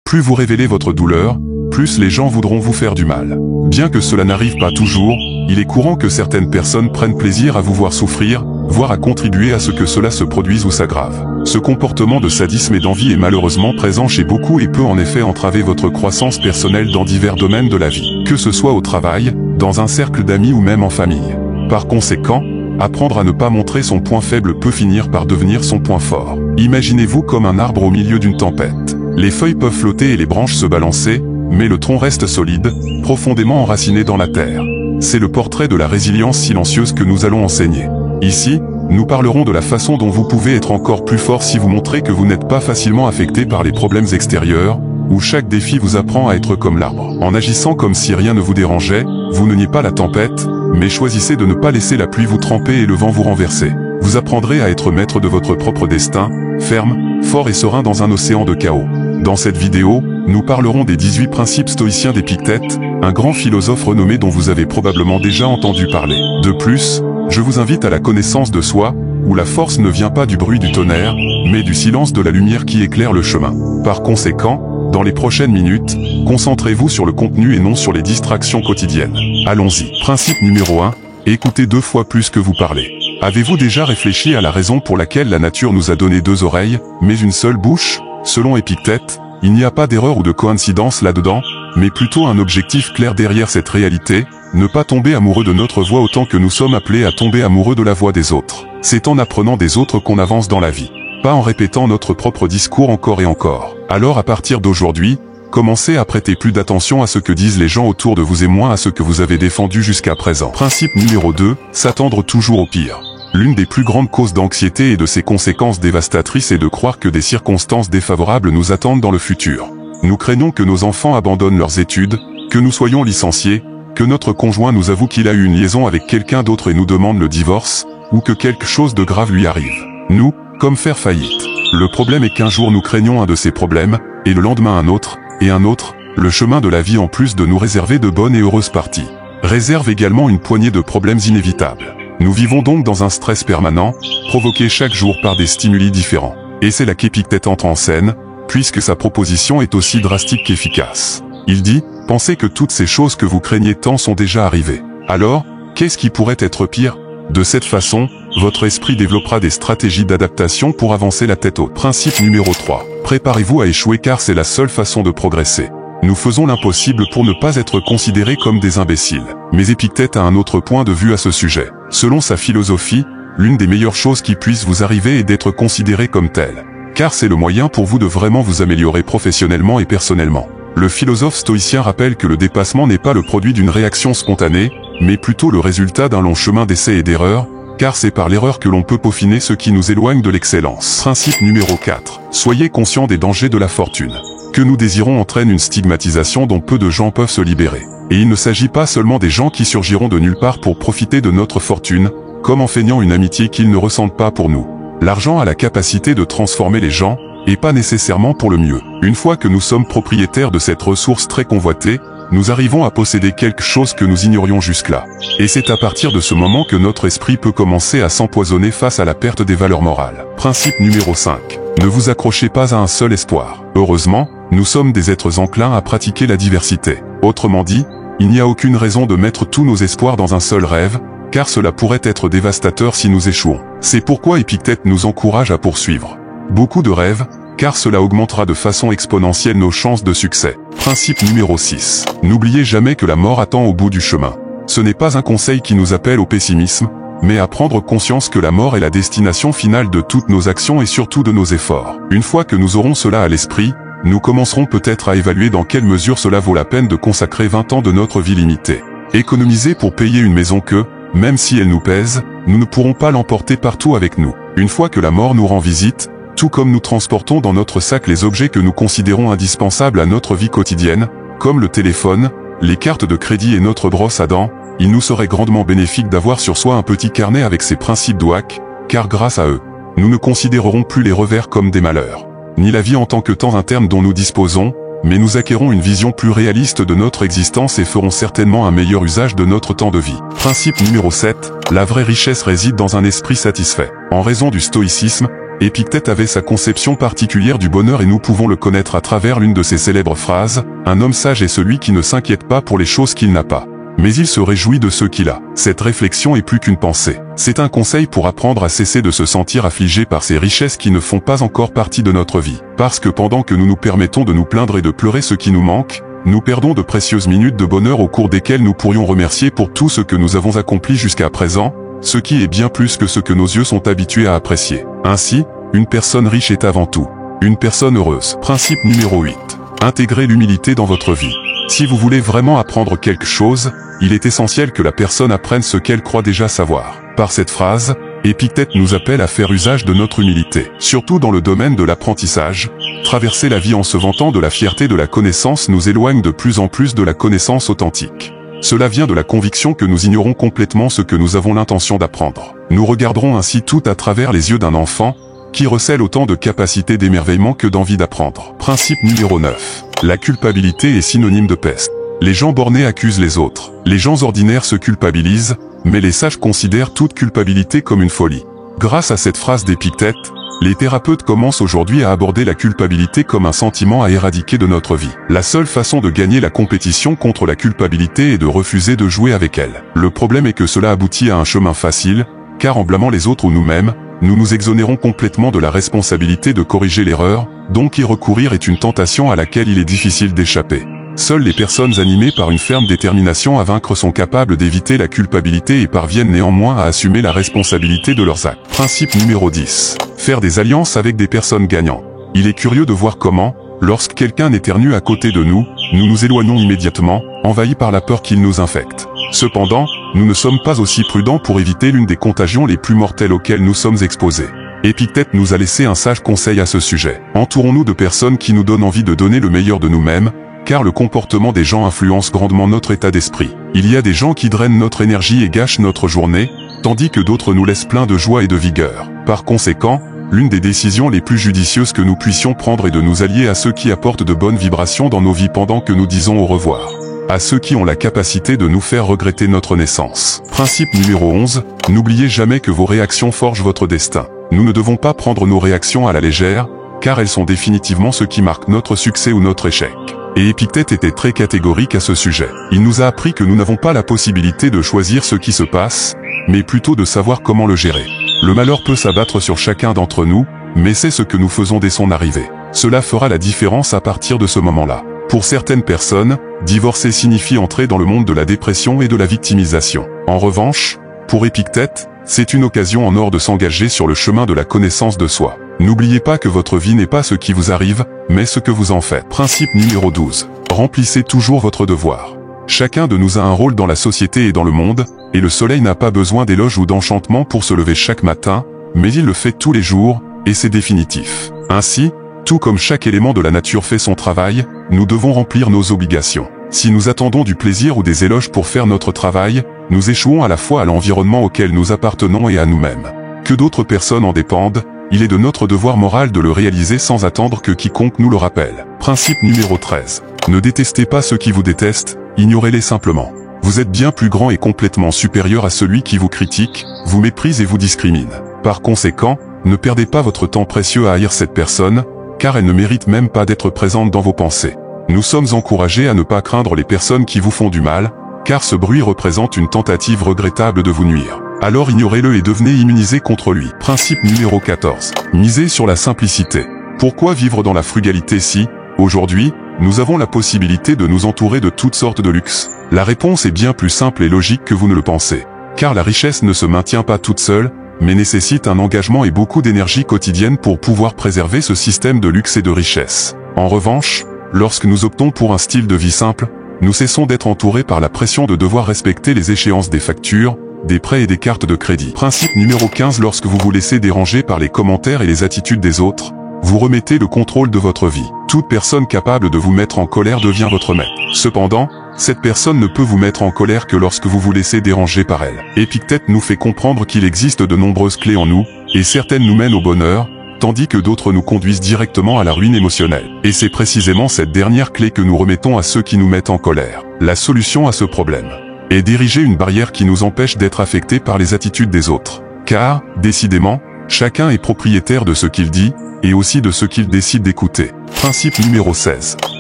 Plus vous révélez votre douleur, plus les gens voudront vous faire du mal. Bien que cela n'arrive pas toujours, il est courant que certaines personnes prennent plaisir à vous voir souffrir, voire à contribuer à ce que cela se produise ou s'aggrave. Ce comportement de sadisme et d'envie est malheureusement présent chez beaucoup et peut en effet entraver votre croissance personnelle dans divers domaines de la vie, que ce soit au travail, dans un cercle d'amis ou même en famille. Par conséquent, apprendre à ne pas montrer son point faible peut finir par devenir son point fort. Imaginez-vous comme un arbre au milieu d'une tempête. Les feuilles peuvent flotter et les branches se balancer, mais le tronc reste solide, profondément enraciné dans la terre. C'est le portrait de la résilience silencieuse que nous allons enseigner. Ici, nous parlerons de la façon dont vous pouvez être encore plus fort si vous montrez que vous n'êtes pas facilement affecté par les problèmes extérieurs, où chaque défi vous apprend à être comme l'arbre. En agissant comme si rien ne vous dérangeait, vous ne niez pas la tempête, mais choisissez de ne pas laisser la pluie vous tremper et le vent vous renverser. Vous apprendrez à être maître de votre propre destin, ferme, fort et serein dans un océan de chaos. Dans cette vidéo, nous parlerons des 18 principes stoïciens d'Épictète, un grand philosophe renommé dont vous avez probablement déjà entendu parler. De plus, je vous invite à la connaissance de soi, où la force ne vient pas du bruit du tonnerre, mais du silence de la lumière qui éclaire le chemin. Par conséquent, dans les prochaines minutes, concentrez-vous sur le contenu et non sur les distractions quotidiennes. Allons-y. Principe numéro 1, écoutez 2 fois plus que vous parlez. Avez-vous déjà réfléchi à la raison pour laquelle la nature nous a donné 2 oreilles, mais une seule bouche? Selon Épictète, il n'y a pas d'erreur ou de coïncidence là-dedans, mais plutôt un objectif clair derrière cette réalité, ne pas tomber amoureux de notre voix autant que nous sommes appelés à tomber amoureux de la voix des autres. C'est en apprenant des autres qu'on avance dans la vie, pas en répétant notre propre discours encore et encore. Alors à partir d'aujourd'hui, commencez à prêter plus d'attention à ce que disent les gens autour de vous et moins à ce que vous avez défendu jusqu'à présent. Principe numéro 2, s'attendre toujours au pire. L'une des plus grandes causes d'anxiété et de ses conséquences dévastatrices est de croire que des circonstances défavorables nous attendent dans le futur. Nous craignons que nos enfants abandonnent leurs études, que nous soyons licenciés, que notre conjoint nous avoue qu'il a eu une liaison avec quelqu'un d'autre et nous demande le divorce, ou que quelque chose de grave lui arrive. Nous, comme faire faillite. Le problème est qu'un jour nous craignons un de ces problèmes, et le lendemain un autre, et un autre. Le chemin de la vie en plus de nous réserver de bonnes et heureuses parties, réserve également une poignée de problèmes inévitables. Nous vivons donc dans un stress permanent, provoqué chaque jour par des stimuli différents. Et c'est là qu'Épictète entre en scène, puisque sa proposition est aussi drastique qu'efficace. Il dit, pensez que toutes ces choses que vous craignez tant sont déjà arrivées. Alors, qu'est-ce qui pourrait être pire? De cette façon, votre esprit développera des stratégies d'adaptation pour avancer la tête haute. Principe numéro 3. Préparez-vous à échouer car c'est la seule façon de progresser. Nous faisons l'impossible pour ne pas être considérés comme des imbéciles. Mais Épictète a un autre point de vue à ce sujet. Selon sa philosophie, l'une des meilleures choses qui puissent vous arriver est d'être considéré comme tel. Car c'est le moyen pour vous de vraiment vous améliorer professionnellement et personnellement. Le philosophe stoïcien rappelle que le dépassement n'est pas le produit d'une réaction spontanée, mais plutôt le résultat d'un long chemin d'essais et d'erreurs, car c'est par l'erreur que l'on peut peaufiner ce qui nous éloigne de l'excellence. Principe numéro 4. Soyez conscient des dangers de la fortune. Que nous désirons entraîne une stigmatisation dont peu de gens peuvent se libérer. Et il ne s'agit pas seulement des gens qui surgiront de nulle part pour profiter de notre fortune, comme en feignant une amitié qu'ils ne ressentent pas pour nous. L'argent a la capacité de transformer les gens, et pas nécessairement pour le mieux. Une fois que nous sommes propriétaires de cette ressource très convoitée, nous arrivons à posséder quelque chose que nous ignorions jusque-là. Et c'est à partir de ce moment que notre esprit peut commencer à s'empoisonner face à la perte des valeurs morales. Principe numéro 5. Ne vous accrochez pas à un seul espoir. Heureusement, nous sommes des êtres enclins à pratiquer la diversité. Autrement dit, il n'y a aucune raison de mettre tous nos espoirs dans un seul rêve, car cela pourrait être dévastateur si nous échouons. C'est pourquoi Épictète nous encourage à poursuivre beaucoup de rêves, car cela augmentera de façon exponentielle nos chances de succès. Principe numéro 6. N'oubliez jamais que la mort attend au bout du chemin. Ce n'est pas un conseil qui nous appelle au pessimisme, mais à prendre conscience que la mort est la destination finale de toutes nos actions et surtout de nos efforts. Une fois que nous aurons cela à l'esprit, nous commencerons peut-être à évaluer dans quelle mesure cela vaut la peine de consacrer 20 ans de notre vie limitée. Économiser pour payer une maison que, même si elle nous pèse, nous ne pourrons pas l'emporter partout avec nous. Une fois que la mort nous rend visite, tout comme nous transportons dans notre sac les objets que nous considérons indispensables à notre vie quotidienne, comme le téléphone, les cartes de crédit et notre brosse à dents, il nous serait grandement bénéfique d'avoir sur soi un petit carnet avec ces principes d'Oak, car grâce à eux, nous ne considérerons plus les revers comme des malheurs, ni la vie en tant que temps interne dont nous disposons, mais nous acquérons une vision plus réaliste de notre existence et ferons certainement un meilleur usage de notre temps de vie. Principe numéro 7. La vraie richesse réside dans un esprit satisfait. En raison du stoïcisme, Épictète avait sa conception particulière du bonheur et nous pouvons le connaître à travers l'une de ses célèbres phrases, « Un homme sage est celui qui ne s'inquiète pas pour les choses qu'il n'a pas, mais il se réjouit de ceux qu'il a. » Cette réflexion est plus qu'une pensée. C'est un conseil pour apprendre à cesser de se sentir affligé par ces richesses qui ne font pas encore partie de notre vie. Parce que pendant que nous nous permettons de nous plaindre et de pleurer ce qui nous manque, nous perdons de précieuses minutes de bonheur au cours desquelles nous pourrions remercier pour tout ce que nous avons accompli jusqu'à présent, ce qui est bien plus que ce que nos yeux sont habitués à apprécier. Ainsi, une personne riche est avant tout une personne heureuse. Principe numéro 8. Intégrez l'humilité dans votre vie. Si vous voulez vraiment apprendre quelque chose, il est essentiel que la personne apprenne ce qu'elle croit déjà savoir. Par cette phrase, Épictète nous appelle à faire usage de notre humilité. Surtout dans le domaine de l'apprentissage, traverser la vie en se vantant de la fierté de la connaissance nous éloigne de plus en plus de la connaissance authentique. Cela vient de la conviction que nous ignorons complètement ce que nous avons l'intention d'apprendre. Nous regarderons ainsi tout à travers les yeux d'un enfant, qui recèle autant de capacité d'émerveillement que d'envie d'apprendre. Principe numéro 9. La culpabilité est synonyme de peste. Les gens bornés accusent les autres. Les gens ordinaires se culpabilisent, mais les sages considèrent toute culpabilité comme une folie. Grâce à cette phrase d'Épictète, les thérapeutes commencent aujourd'hui à aborder la culpabilité comme un sentiment à éradiquer de notre vie. La seule façon de gagner la compétition contre la culpabilité est de refuser de jouer avec elle. Le problème est que cela aboutit à un chemin facile, car en blâmant les autres ou nous-mêmes, nous nous exonérons complètement de la responsabilité de corriger l'erreur, donc y recourir est une tentation à laquelle il est difficile d'échapper. Seules les personnes animées par une ferme détermination à vaincre sont capables d'éviter la culpabilité et parviennent néanmoins à assumer la responsabilité de leurs actes. Principe numéro 10. Faire des alliances avec des personnes gagnantes. Il est curieux de voir comment, lorsque quelqu'un éternue à côté de nous, nous nous éloignons immédiatement, envahis par la peur qu'il nous infecte. Cependant, nous ne sommes pas aussi prudents pour éviter l'une des contagions les plus mortelles auxquelles nous sommes exposés. Épictète nous a laissé un sage conseil à ce sujet. Entourons-nous de personnes qui nous donnent envie de donner le meilleur de nous-mêmes, car le comportement des gens influence grandement notre état d'esprit. Il y a des gens qui drainent notre énergie et gâchent notre journée, tandis que d'autres nous laissent pleins de joie et de vigueur. Par conséquent, l'une des décisions les plus judicieuses que nous puissions prendre est de nous allier à ceux qui apportent de bonnes vibrations dans nos vies pendant que nous disons au revoir à ceux qui ont la capacité de nous faire regretter notre naissance. Principe numéro 11. N'oubliez jamais que vos réactions forgent votre destin. Nous ne devons pas prendre nos réactions à la légère, car elles sont définitivement ce qui marque notre succès ou notre échec. Et Épictète était très catégorique à ce sujet. Il nous a appris que nous n'avons pas la possibilité de choisir ce qui se passe, mais plutôt de savoir comment le gérer. Le malheur peut s'abattre sur chacun d'entre nous, mais c'est ce que nous faisons dès son arrivée. Cela fera la différence à partir de ce moment-là. Pour certaines personnes, divorcer signifie entrer dans le monde de la dépression et de la victimisation. En revanche, pour Épictète, c'est une occasion en or de s'engager sur le chemin de la connaissance de soi. N'oubliez pas que votre vie n'est pas ce qui vous arrive, mais ce que vous en faites. Principe numéro 12. Remplissez toujours votre devoir. Chacun de nous a un rôle dans la société et dans le monde, et le soleil n'a pas besoin d'éloge ou d'enchantement pour se lever chaque matin, mais il le fait tous les jours, et c'est définitif. Ainsi, tout comme chaque élément de la nature fait son travail, nous devons remplir nos obligations. Si nous attendons du plaisir ou des éloges pour faire notre travail, nous échouons à la fois à l'environnement auquel nous appartenons et à nous-mêmes. Que d'autres personnes en dépendent, il est de notre devoir moral de le réaliser sans attendre que quiconque nous le rappelle. Principe numéro 13. Ne détestez pas ceux qui vous détestent, ignorez-les simplement. Vous êtes bien plus grand et complètement supérieur à celui qui vous critique, vous méprise et vous discrimine. Par conséquent, ne perdez pas votre temps précieux à haïr cette personne, car elle ne mérite même pas d'être présente dans vos pensées. Nous sommes encouragés à ne pas craindre les personnes qui vous font du mal, car ce bruit représente une tentative regrettable de vous nuire. Alors ignorez-le et devenez immunisé contre lui. Principe numéro 14. Misez sur la simplicité. Pourquoi vivre dans la frugalité si, aujourd'hui, nous avons la possibilité de nous entourer de toutes sortes de luxe? La réponse est bien plus simple et logique que vous ne le pensez. Car la richesse ne se maintient pas toute seule, mais nécessite un engagement et beaucoup d'énergie quotidienne pour pouvoir préserver ce système de luxe et de richesse. En revanche, lorsque nous optons pour un style de vie simple, nous cessons d'être entourés par la pression de devoir respecter les échéances des factures, des prêts et des cartes de crédit. Principe numéro 15. Lorsque vous vous laissez déranger par les commentaires et les attitudes des autres, vous remettez le contrôle de votre vie. Toute personne capable de vous mettre en colère devient votre maître. Cependant, cette personne ne peut vous mettre en colère que lorsque vous vous laissez déranger par elle. Épictète nous fait comprendre qu'il existe de nombreuses clés en nous, et certaines nous mènent au bonheur, tandis que d'autres nous conduisent directement à la ruine émotionnelle. Et c'est précisément cette dernière clé que nous remettons à ceux qui nous mettent en colère. La solution à ce problème est d'ériger une barrière qui nous empêche d'être affectés par les attitudes des autres. Car, décidément, Chacun est propriétaire de ce qu'il dit, et aussi de ce qu'il décide d'écouter. Principe numéro 16.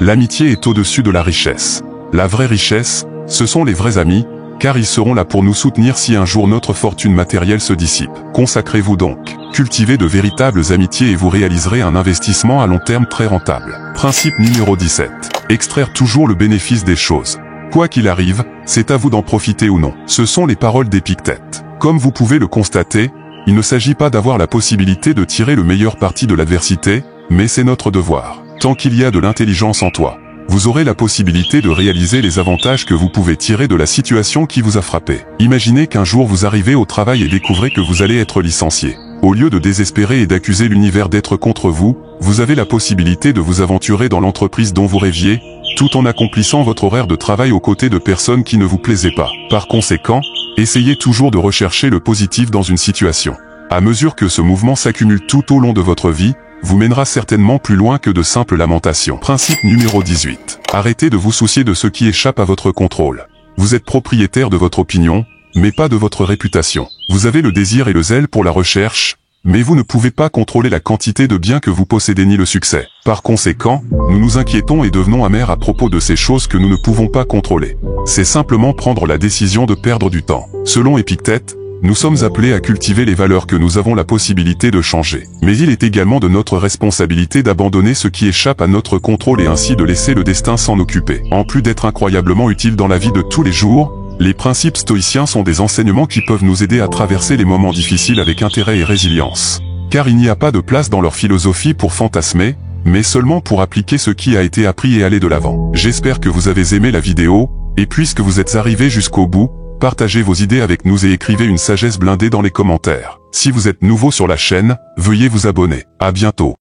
L'amitié est au-dessus de la richesse. La vraie richesse, ce sont les vrais amis, car ils seront là pour nous soutenir si un jour notre fortune matérielle se dissipe. Consacrez-vous donc. Cultivez de véritables amitiés et vous réaliserez un investissement à long terme très rentable. Principe numéro 17. Extraire toujours le bénéfice des choses. Quoi qu'il arrive, c'est à vous d'en profiter ou non. Ce sont les paroles d'Épictète. Comme vous pouvez le constater, il ne s'agit pas d'avoir la possibilité de tirer le meilleur parti de l'adversité, mais c'est notre devoir. Tant qu'il y a de l'intelligence en toi, vous aurez la possibilité de réaliser les avantages que vous pouvez tirer de la situation qui vous a frappé. Imaginez qu'un jour vous arrivez au travail et découvrez que vous allez être licencié. Au lieu de désespérer et d'accuser l'univers d'être contre vous, vous avez la possibilité de vous aventurer dans l'entreprise dont vous rêviez, tout en accomplissant votre horaire de travail aux côtés de personnes qui ne vous plaisaient pas. Par conséquent, essayez toujours de rechercher le positif dans une situation. À mesure que ce mouvement s'accumule tout au long de votre vie, vous mènera certainement plus loin que de simples lamentations. Principe numéro 18. Arrêtez de vous soucier de ce qui échappe à votre contrôle. Vous êtes propriétaire de votre opinion, mais pas de votre réputation. Vous avez le désir et le zèle pour la recherche, mais vous ne pouvez pas contrôler la quantité de biens que vous possédez ni le succès. Par conséquent, nous nous inquiétons et devenons amers à propos de ces choses que nous ne pouvons pas contrôler. C'est simplement prendre la décision de perdre du temps. Selon Épictète, nous sommes appelés à cultiver les valeurs que nous avons la possibilité de changer. Mais il est également de notre responsabilité d'abandonner ce qui échappe à notre contrôle et ainsi de laisser le destin s'en occuper. En plus d'être incroyablement utiles dans la vie de tous les jours, les principes stoïciens sont des enseignements qui peuvent nous aider à traverser les moments difficiles avec intérêt et résilience. Car il n'y a pas de place dans leur philosophie pour fantasmer, mais seulement pour appliquer ce qui a été appris et aller de l'avant. J'espère que vous avez aimé la vidéo, et puisque vous êtes arrivés jusqu'au bout, partagez vos idées avec nous et écrivez une sagesse blindée dans les commentaires. Si vous êtes nouveau sur la chaîne, veuillez vous abonner. À bientôt.